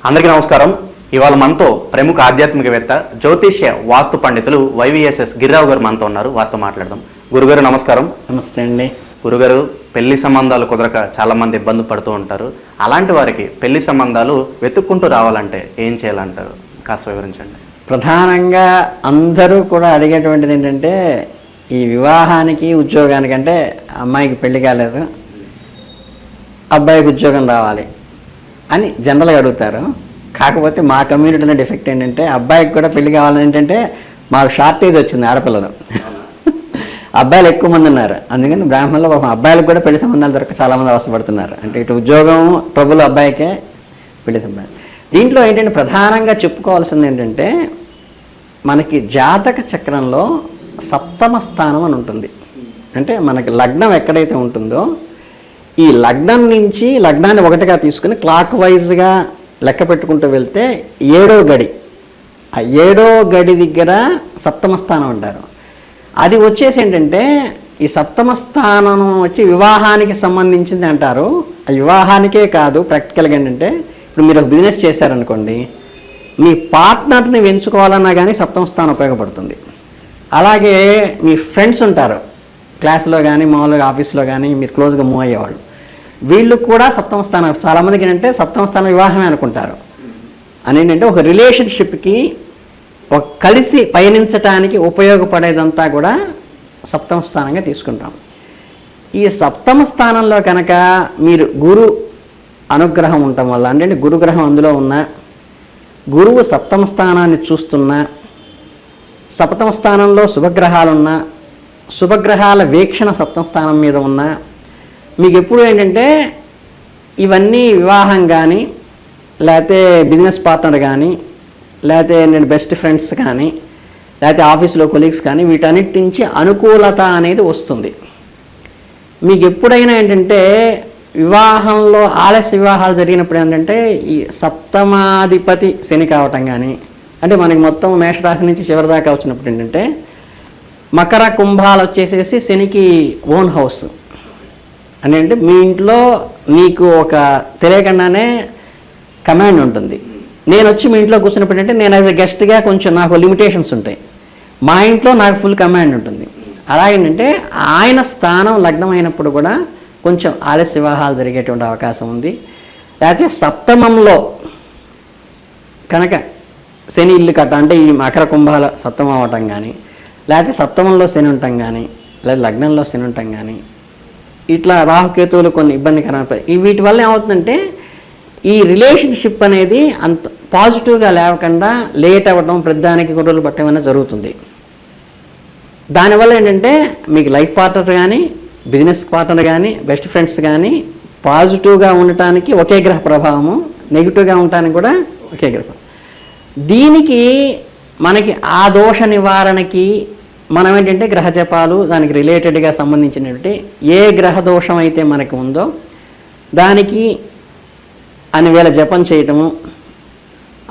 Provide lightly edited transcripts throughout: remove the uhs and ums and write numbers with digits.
అందరికీ నమస్కారం. ఇవాళ మనతో ప్రముఖ ఆధ్యాత్మికవేత్త జ్యోతిష్య వాస్తు పండితులు వైవిఎస్ఎస్ గిరిరావు గారు మనతో ఉన్నారు. వారితో మాట్లాడదాం. గురుగారు నమస్కారం. నమస్తే అండి. గురుగారు, పెళ్లి సంబంధాలు కుదరక చాలా మంది ఇబ్బంది పడుతూ ఉంటారు. అలాంటి వారికి పెళ్లి సంబంధాలు వెతుక్కుంటూ రావాలంటే ఏం చేయాలంటారు? కాస్త వివరించండి. ప్రధానంగా అందరూ కూడా అడిగేటువంటిది ఏంటంటే, ఈ వివాహానికి ఉద్యోగానికంటే అమ్మాయికి పెళ్లి కాలేదు, అబ్బాయికి ఉద్యోగం రావాలి అని జనరల్గా అడుగుతారు. కాకపోతే మా కమ్యూనిటీలో డిఫెక్ట్ ఏంటంటే, అబ్బాయికి కూడా పెళ్లి కావాలని ఏంటంటే మాకు షార్టేజ్ వచ్చింది ఆడపిల్లలు. అబ్బాయిలు ఎక్కువ మంది ఉన్నారు. అందుకని బ్రాహ్మణులు అబ్బాయిలకు కూడా పెళ్లి సంబంధాలు దొరక చాలామంది అవసరపడుతున్నారు. అంటే ఇటు ఉద్యోగం ప్రభులు అబ్బాయికే పెళ్లి సంబంధం. దీంట్లో ఏంటంటే ప్రధానంగా చెప్పుకోవాల్సింది ఏంటంటే, మనకి జాతక చక్రంలో సప్తమ స్థానం అని ఉంటుంది. అంటే మనకి లగ్నం ఎక్కడైతే ఉంటుందో, ఈ లగ్నం నుంచి లగ్నాన్ని ఒకటిగా తీసుకుని క్లాక్ వైజ్గా లెక్క పెట్టుకుంటూ వెళ్తే 7వ గడి, ఆ 7వ గడి దగ్గర సప్తమ స్థానం అంటారు. అది వచ్చేసి ఏంటంటే, ఈ సప్తమ స్థానం వచ్చి వివాహానికి సంబంధించింది అంటారు. ఆ వివాహానికే కాదు, ప్రాక్టికల్గా ఏంటంటే ఇప్పుడు మీరు ఒక బిజినెస్ చేశారనుకోండి, మీ పార్ట్నర్ని ఎంచుకోవాలన్నా కానీ సప్తమ స్థానం ఉపయోగపడుతుంది. అలాగే మీ ఫ్రెండ్స్ ఉంటారు, క్లాస్లో కానీ మామూలుగా ఆఫీస్లో కానీ మీరు క్లోజ్గా మూవ్ అయ్యేవాళ్ళు, వీళ్ళు కూడా సప్తమ స్థానం. చాలామందికి ఏంటంటే సప్తమ స్థానం వివాహమే అనుకుంటారు. అని ఏంటంటే ఒక రిలేషన్షిప్కి ఒక కలిసి పయనించటానికి ఉపయోగపడేదంతా కూడా సప్తమ స్థానంగా తీసుకుంటాం. ఈ సప్తమ స్థానంలో కనుక మీరు గురు అనుగ్రహం ఉండటం వల్ల, అంటే గురుగ్రహం అందులో ఉన్న గురువు సప్తమ స్థానాన్ని చూస్తున్నా, సప్తమ స్థానంలో శుభగ్రహాలున్నా, శుభగ్రహాల వీక్షణ సప్తమ స్థానం మీద ఉన్నా, మీకు ఎప్పుడు ఏంటంటే ఇవన్నీ వివాహం కానీ, లేకపోతే బిజినెస్ పార్ట్నర్ కానీ, లేకపోతే నేను బెస్ట్ ఫ్రెండ్స్ కానీ, లేకపోతే ఆఫీస్లో కొలీగ్స్ కానీ, వీటన్నిటి నుంచి అనుకూలత అనేది వస్తుంది. మీకు ఎప్పుడైనా ఏంటంటే వివాహంలో ఆలస్య వివాహాలు జరిగినప్పుడు ఏంటంటే ఈ సప్తమాధిపతి శని కావటం కానీ, అంటే మనకి మొత్తం మేషరాశి నుంచి చివరి దాకా వచ్చినప్పుడు ఏంటంటే మకర కుంభాలు వచ్చేసేసి శనికి ఓన్ హౌస్ అని, అంటే మీ ఇంట్లో మీకు ఒక తెలియకుండానే కమాండ్ ఉంటుంది. నేను వచ్చి మీ ఇంట్లో కూర్చున్నప్పుడు అంటే నేను యాజ్ ఎ గెస్ట్గా కొంచెం నాకు లిమిటేషన్స్ ఉంటాయి, మా ఇంట్లో నాకు ఫుల్ కమాండ్ ఉంటుంది. అలాగేంటంటే ఆయన స్థానం లగ్నం అయినప్పుడు కూడా కొంచెం ఆలస్య వివాహాలు జరిగేటువంటి అవకాశం ఉంది. లేకపోతే సప్తమంలో కనుక శని ఇల్లు కట్ట, అంటే ఈ మకర కుంభాల సప్తమం అవ్వటం కానీ, లేకపోతే సప్తమంలో శని ఉండటం కానీ, లేదా లగ్నంలో శని ఉండటం కానీ, ఇట్లా రాహుకేతువులు కొన్ని ఇబ్బందికరమైన వీటి వల్ల ఏమవుతుందంటే ఈ రిలేషన్షిప్ అనేది అంత పాజిటివ్గా లేవకుండా లేట్ అవ్వడం, ప్రతిదానికి గొడవలు పట్టడం అనేది జరుగుతుంది. దానివల్ల ఏంటంటే మీకు లైఫ్ పార్ట్నర్ కానీ, బిజినెస్ పార్ట్నర్ కానీ, బెస్ట్ ఫ్రెండ్స్ కానీ పాజిటివ్గా ఉండటానికి ఒకే గ్రహ ప్రభావము, నెగిటివ్గా ఉండటానికి కూడా ఒకే గ్రహం. దీనికి మనకి ఆ దోష నివారణకి మనం ఏంటంటే గ్రహ జపాలు, దానికి రిలేటెడ్గా సంబంధించినటువంటి ఏ గ్రహ దోషం అయితే మనకి ఉందో దానికి అన్ని వేల జపం చేయటము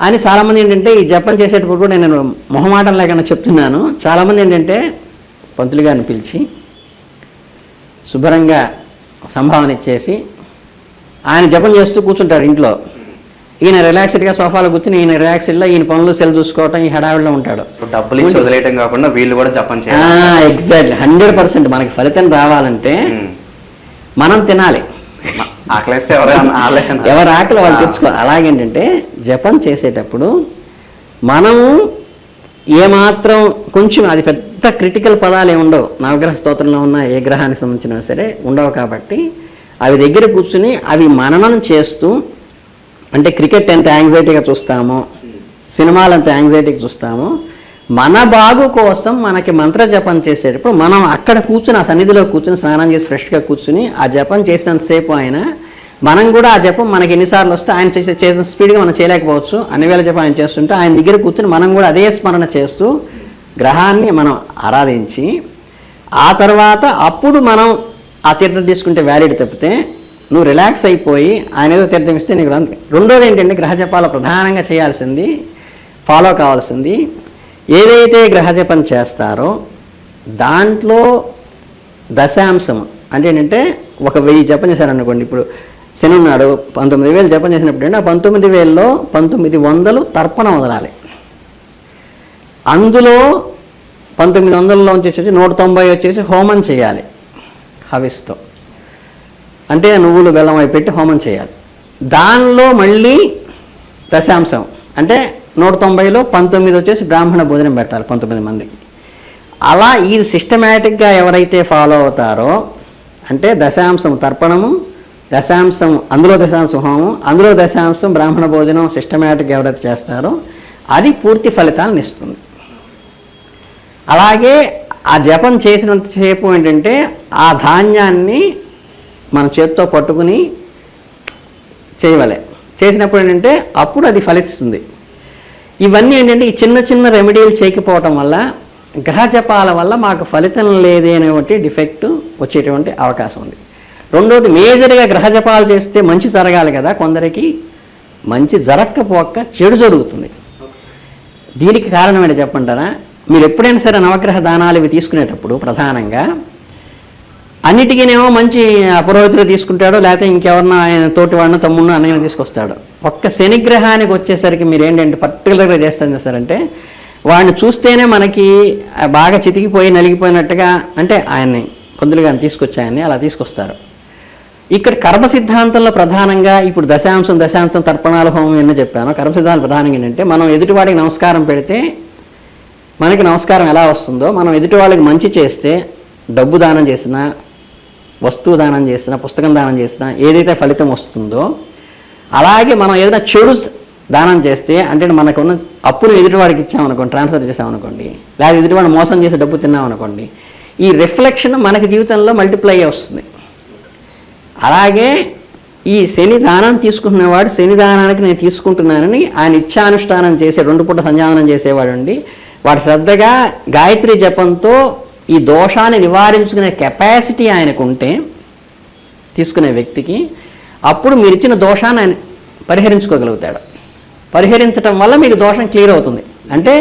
అని. చాలామంది ఏంటంటే ఈ జపం చేసేటప్పుడు కూడా నేను మొహమాటం లేకుండా చెప్తున్నాను. చాలామంది ఏంటంటే పంతులు గారిని పిలిచి శుభ్రంగా సంభావన ఇచ్చేసి ఆయన జపం చేస్తూ కూర్చుంటారు ఇంట్లో. ఈయన రిలాక్స్డ్గా సోఫాలో కూర్చుని ఈయన రిలాక్స్డ్లో ఈయన పనులు సెల్ చూసుకోవటం, ఈ హడావిడిలో ఉంటాడు. డబ్బులు వదిలేయటం కాకుండా వీళ్ళు కూడా జపం చేయాలి. ఎగ్జాక్ట్లీ 100%. మనకి ఫలితం రావాలంటే మనం తినాలి. ఎవరి ఆకలి వాళ్ళు తెచ్చుకోవాలి. అలాగేంటంటే జపం చేసేటప్పుడు మనం ఏమాత్రం కొంచెం, అది పెద్ద క్రిటికల్ పదాలు ఏమి ఉండవు, నవగ్రహ స్తోత్రంలో ఉన్న ఏ గ్రహానికి సంబంధించినా సరే ఉండవు. కాబట్టి అవి దగ్గర కూర్చుని అవి మననం చేస్తూ, అంటే క్రికెట్ ఎంత యాంగ్జైటీగా చూస్తామో, సినిమాలు ఎంత యాంగ్జైటీగా చూస్తామో, మన బాగు కోసం మనకి మంత్ర జపం చేసేటప్పుడు మనం అక్కడ కూర్చుని ఆ సన్నిధిలో కూర్చుని స్నానం చేసి ఫ్రెష్గా కూర్చుని ఆ జపం చేసినంతసేపు మనం కూడా ఆ జపం మనకి ఎన్నిసార్లు వస్తే ఆయన చేసిన స్పీడ్గా మనం చేయలేకపోవచ్చు. అన్ని వేల జపం ఆయన చేస్తుంటే ఆయన దగ్గర కూర్చుని మనం కూడా అదే స్మరణ చేస్తూ గ్రహాన్ని మనం ఆరాధించి ఆ తర్వాత అప్పుడు మనం ఆ తీర్థం తీసుకుంటే వ్యాలిడ్. తప్పితే నువ్వు రిలాక్స్ అయిపోయి ఆయన ఏదో తీర్థం ఇస్తే నీకు రాదు. రెండోది ఏంటంటే గ్రహ జపాలు ప్రధానంగా చేయాల్సింది, ఫాలో కావాల్సింది, ఏదైతే గ్రహజపం చేస్తారో దాంట్లో దశాంశం అంటే ఏంటంటే 1000 జపం చేశారనుకోండి, ఇప్పుడు శని ఉన్నాడు, 19,000 జపం చేసినప్పుడు అంటే ఆ 19,000లో 1900 తర్పణం వదలాలి. అందులో 1900లోంచి వచ్చేసి 190 వచ్చేసి హోమం చేయాలి హవిస్తో, అంటే నువ్వులు బెల్లం అవి పెట్టి హోమం చేయాలి. దానిలో మళ్ళీ దశాంశం అంటే 190లో 19 వచ్చేసి బ్రాహ్మణ భోజనం పెట్టాలి 19 మందికి. అలా ఈ సిస్టమేటిక్గా ఎవరైతే ఫాలో అవుతారో అంటే దశాంశం తర్పణము, దశాంశం అందులో దశాంశం హోమం, అందులో దశాంశం బ్రాహ్మణ భోజనం సిస్టమేటిక్గా ఎవరైతే చేస్తారో అది పూర్తి ఫలితాలను ఇస్తుంది. అలాగే ఆ జపం చేసినంతసేపు ఏంటంటే ఆ ధాన్యాన్ని మన చేత్తో పట్టుకుని చేయవలే, చేసినప్పుడు ఏంటంటే అప్పుడు అది ఫలిస్తుంది. ఇవన్నీ ఏంటంటే ఈ చిన్న చిన్న రెమెడీలు చేయకపోవటం వల్ల గ్రహ జపాల వల్ల మాకు ఫలితం లేదే అనేటువంటి డిఫెక్ట్ వచ్చేటువంటి అవకాశం ఉంది. రెండోది మేజర్గా గ్రహ జపాలు చేస్తే మంచి జరగాలి కదా, కొందరికి మంచి జరగకపోక చెడు జరుగుతుంది. దీనికి కారణం ఏంటో చెప్పంటారా? మీరు ఎప్పుడైనా సరే నవగ్రహ దానాలు ఇవి తీసుకునేటప్పుడు ప్రధానంగా అన్నిటికీనేమో మంచి పురోహితులు తీసుకుంటాడు, లేకపోతే ఇంకెవరన్నా ఆయన తోటి వాడిన తమ్ముడిని అన్నయ్యను తీసుకొస్తాడు. ఒక్క శనిగ్రహానికి వచ్చేసరికి మీరు ఏంటంటే పర్టికులర్గా చేస్తారంటే వాడిని చూస్తేనే మనకి బాగా చితికిపోయి నలిగిపోయినట్టుగా, అంటే ఆయన్ని పొందులుగా తీసుకొచ్చాయని అలా తీసుకొస్తారు. ఇక్కడ కర్మ సిద్ధాంతంలో ప్రధానంగా ఇప్పుడు దశాంశం తర్పణాల హోమం అని చెప్పాను. కర్మ సిద్ధాంతం ప్రధానంగా ఏంటంటే మనం ఎదుటివాడికి నమస్కారం పెడితే మనకి నమస్కారం ఎలా వస్తుందో, మనం ఎదుటి వాళ్ళకి మంచి చేస్తే డబ్బు దానం చేసినా, వస్తువు దానం చేసినా, పుస్తకం దానం చేసినా ఏదైతే ఫలితం వస్తుందో, అలాగే మనం ఏదైనా చెడు దానం చేస్తే అంటే మనకున్న అప్పును ఎదుటివాడికి ఇచ్చామనుకోండి, ట్రాన్స్ఫర్ చేసామనుకోండి, లేదా ఎదుటివాడిని మోసం చేసి డబ్బు తిన్నామనుకోండి, ఈ రిఫ్లెక్షన్ మనకి జీవితంలో మల్టిప్లై అయ్యి వస్తుంది. అలాగే ఈ శని దానం తీసుకుంటున్నవాడు శని దానానికి నేను తీసుకుంటున్నానని ఆయన ఇచ్చానుష్ఠానం చేసే 2 పూట సంధ్యావనం చేసేవాడు అండి, వాడు శ్రద్ధగా గాయత్రి జపంతో ఈ దోషాన్ని నివారించుకునే కెపాసిటీ ఆయనకు ఉంటే తీసుకునే వ్యక్తికి, అప్పుడు మీరు ఇచ్చిన దోషాన్ని ఆయన పరిహరించుకోగలుగుతాడు. పరిహరించడం వల్ల మీకు దోషం క్లియర్ అవుతుంది. అంటే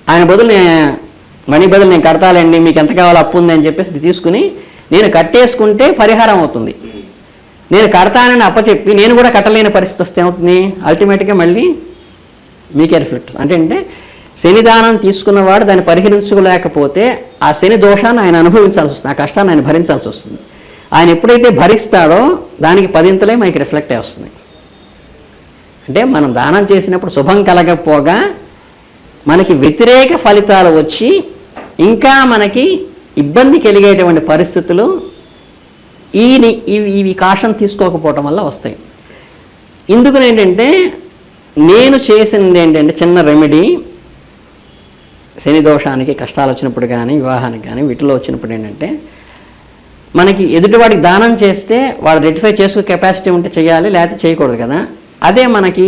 ఆయన బదులు మనీ బదులు నేను కడతాలండి, మీకు ఎంత కావాలో అప్పు ఉంది అని చెప్పేసి తీసుకుని నేను కట్టేసుకుంటే పరిహారం అవుతుంది. నేను కడతానని అప్పచెప్పి నేను కూడా కట్టలేని పరిస్థితి వస్తే ఏమవుతుంది, అల్టిమేట్గా మళ్ళీ మీకే రిఫ్లెక్ట్. అంటే శనిదానం తీసుకున్నవాడు దాన్ని పరిహరించుకోలేకపోతే ఆ శని దోషాన్ని ఆయన అనుభవించాల్సి వస్తుంది, ఆ కష్టాన్ని ఆయన భరించాల్సి వస్తుంది. ఆయన ఎప్పుడైతే భరిస్తాడో దానికి 10 మనకి రిఫ్లెక్ట్ అయి వస్తుంది. అంటే మనం దానం చేసినప్పుడు శుభం కలగకపోగా మనకి వ్యతిరేక ఫలితాలు వచ్చి ఇంకా మనకి ఇబ్బంది కలిగేటువంటి పరిస్థితులు ఇవి కాషన్ తీసుకోకపోవటం వల్ల వస్తాయి. ఇందుకు ఏంటంటే నేను చేసింది ఏంటంటే చిన్న రెమెడీ, శని దోషానికి కష్టాలు వచ్చినప్పుడు కానీ వివాహానికి కానీ వీటిలో వచ్చినప్పుడు ఏంటంటే మనకి ఎదుటివాడికి దానం చేస్తే వాడు రెక్టిఫై చేసుకునే కెపాసిటీ ఉంటే చేయాలి, లేకపోతే చేయకూడదు కదా. అదే మనకి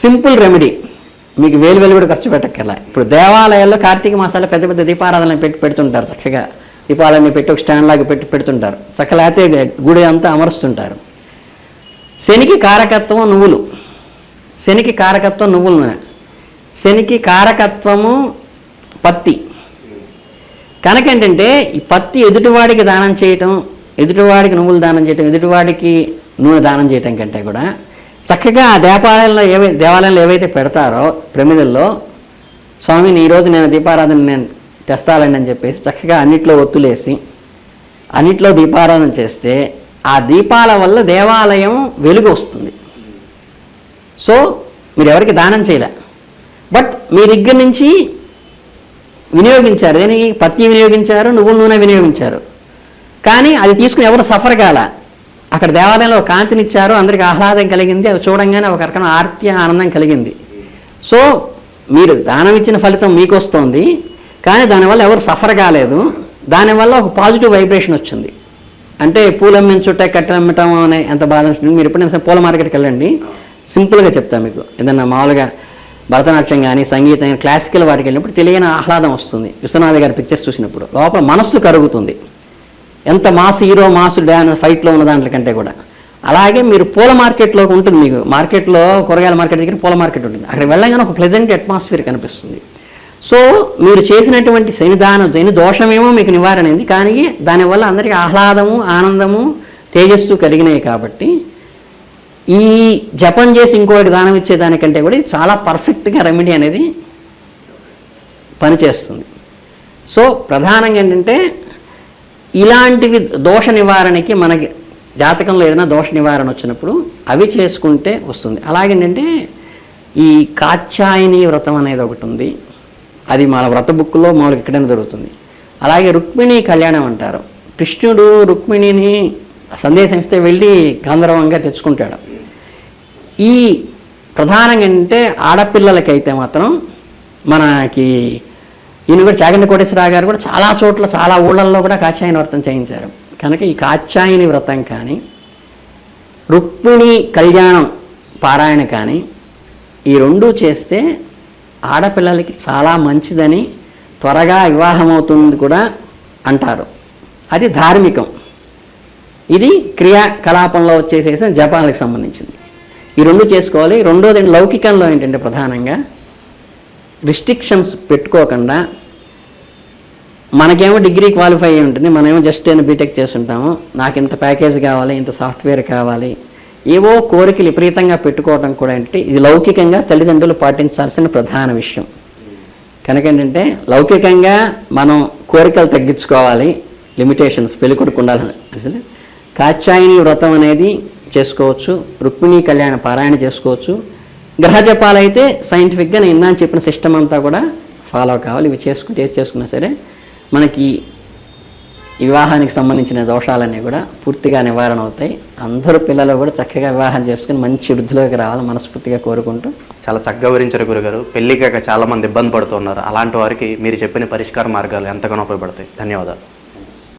సింపుల్ రెమెడీ, మీకు వేలు కూడా ఖర్చు పెట్టక్కర్లా. ఇప్పుడు దేవాలయాల్లో కార్తీక మాసాల్లో పెద్ద పెద్ద దీపారాధనలు పెడుతుంటారు, చక్కగా దీపాలన్నీ పెట్టి ఒక స్టాండ్ లాగా పెడుతుంటారు, చక్క లేకపోతే గుడి అంతా అమరుస్తుంటారు. శనికి కారకత్వం నువ్వులు, శనికి కారకత్వం నువ్వుల నూనె, శనికి కారకత్వము పత్తి. కనుక ఏంటంటే ఈ పత్తి ఎదుటివాడికి దానం చేయటం, ఎదుటివాడికి నువ్వులు దానం చేయటం, ఎదుటివాడికి నూనె దానం చేయటం కంటే కూడా చక్కగా ఆ దేవాలయంలో ఏవైతే పెడతారో ప్రమిదల్లో, స్వామిని ఈరోజు నేను దీపారాధన నేను తెస్తాలండి అని చెప్పేసి చక్కగా అన్నిట్లో ఒత్తులేసి అన్నిట్లో దీపారాధన చేస్తే ఆ దీపాల వల్ల దేవాలయం వెలుగు వస్తుంది. సో మీరు ఎవరికి దానం చేయలే, బట్ మీ దగ్గర నుంచి వినియోగించారు, దేనికి పత్తి వినియోగించారు, నువ్వుల నూనె వినియోగించారు, కానీ అది తీసుకుని ఎవరు సఫర్ కాల. అక్కడ దేవాలయంలో కాంతినిచ్చారు, అందరికి ఆహ్లాదం కలిగింది, అవి చూడంగానే ఒక రకమైన ఆర్తి ఆనందం కలిగింది. సో మీరు దానం ఇచ్చిన ఫలితం మీకు వస్తుంది, కానీ దానివల్ల ఎవరు సఫర్ కాలేదు, దానివల్ల ఒక పాజిటివ్ వైబ్రేషన్ వచ్చింది. అంటే పూలు అమ్మించుంటే కట్టెలమ్మటం అనే ఎంత బాధ ఉంటుంది. మీరు ఎప్పుడైనా పూల మార్కెట్కి వెళ్ళండి, సింపుల్గా చెప్తాను మీకు, ఏదన్నా మామూలుగా భరతనాట్యం కానీ సంగీతం కానీ క్లాసికల్ వాటికి వెళ్ళినప్పుడు తెలియని ఆహ్లాదం వస్తుంది. విశ్వనాథ్ గారి పిక్చర్స్ చూసినప్పుడు లోపల మనస్సు కరుగుతుంది, ఎంత మాస్ హీరో మాస్ డ్యాన్స్ ఫైట్లో ఉన్న దాంట్లో కంటే కూడా. అలాగే మీరు పూల మార్కెట్లోకి ఉంటుంది, మీకు మార్కెట్లో కూరగాయల మార్కెట్ దగ్గర పూల మార్కెట్ ఉంటుంది, అక్కడికి వెళ్ళగానే ఒక ప్లెజెంట్ అట్మాస్ఫియర్ కనిపిస్తుంది. సో మీరు చేసినటువంటి శని దోషమేమో మీకు నివారణ అయింది, కానీ దానివల్ల అందరికీ ఆహ్లాదము ఆనందము తేజస్సు కలిగినాయి కాబట్టి ఈ జపం చేసి ఇంకోటి దానం ఇచ్చేదానికంటే కూడా ఇది చాలా పర్ఫెక్ట్గా రెమెడీ అనేది పనిచేస్తుంది. సో ప్రధానంగా ఏంటంటే ఇలాంటివి దోష నివారణకి మనకి జాతకంలో ఏదైనా దోష నివారణ వచ్చినప్పుడు అవి చేసుకుంటే వస్తుంది. అలాగేంటంటే ఈ కాత్యాయని వ్రతం అనేది ఒకటి ఉంది, అది మన వ్రత బుక్లో మామూలుగా ఎక్కడైనా దొరుకుతుంది. అలాగే రుక్మిణి కళ్యాణం అంటారు, కృష్ణుడు రుక్మిణిని సందేశం ఇస్తే వెళ్ళి గంధర్వంగా తెచ్చుకుంటాడు. ఈ ప్రధానంగా ఏంటంటే ఆడపిల్లలకైతే మాత్రం మనకి ఈయన కూడా చాగంటి కోటేశ్వరరావు గారు కూడా చాలా చోట్ల చాలా ఊళ్ళల్లో కూడా కాత్యాయని వ్రతం చేయించారు. కనుక ఈ కాత్యాయని వ్రతం కానీ రుక్మిణి కళ్యాణం పారాయణ కానీ ఈ రెండూ చేస్తే ఆడపిల్లలకి చాలా మంచిదని, త్వరగా వివాహం అవుతుంది కూడా అంటారు. అది ధార్మికం. ఇది క్రియాకలాపంలో వచ్చేసేసి జపాలకు సంబంధించింది. ఈ రెండు చేసుకోవాలి. రెండోది లౌకికంలో ఏంటంటే ప్రధానంగా రిస్ట్రిక్షన్స్ పెట్టుకోకుండా, మనకేమో డిగ్రీ క్వాలిఫై అయి ఉంటుంది, మనమేమో జస్ట్ ఏమైనా బీటెక్ చేస్తుంటాము, నాకు ఇంత ప్యాకేజ్ కావాలి, ఇంత సాఫ్ట్వేర్ కావాలి, ఏవో కోరికలు విపరీతంగా పెట్టుకోవడం కూడా ఏంటంటే ఇది లౌకికంగా తల్లిదండ్రులు పాటించాల్సిన ప్రధాన విషయం. కనుక ఏంటంటే లౌకికంగా మనం కోరికలు తగ్గించుకోవాలి, లిమిటేషన్స్ పెళ్ళికొడుకు ఉండాలని. కాత్యాయని వ్రతం అనేది చేసుకోవచ్చు, రుక్మిణీ కళ్యాణ పారాయణ చేసుకోవచ్చు. గ్రహ జపాలు అయితే సైంటిఫిక్గా నేను ఇందాక చెప్పిన సిస్టమ్ అంతా కూడా ఫాలో కావాలి. ఇవి చేసుకుంటే ఏది చేసుకున్నా సరే మనకి వివాహానికి సంబంధించిన దోషాలన్నీ కూడా పూర్తిగా నివారణ అవుతాయి. అందరూ పిల్లలు కూడా చక్కగా వివాహం చేసుకుని మంచి వృద్ధిలోకి రావాలని మనస్ఫూర్తిగా కోరుకుంటూ. చాలా చక్కగా వివరించారు గురుగారు. పెళ్ళికాక చాలా మంది ఇబ్బంది పడుతున్నారు, అలాంటి వారికి మీరు చెప్పిన పరిష్కార మార్గాలు ఎంతగానో ఉపయోగపడతాయి. ధన్యవాదాలు.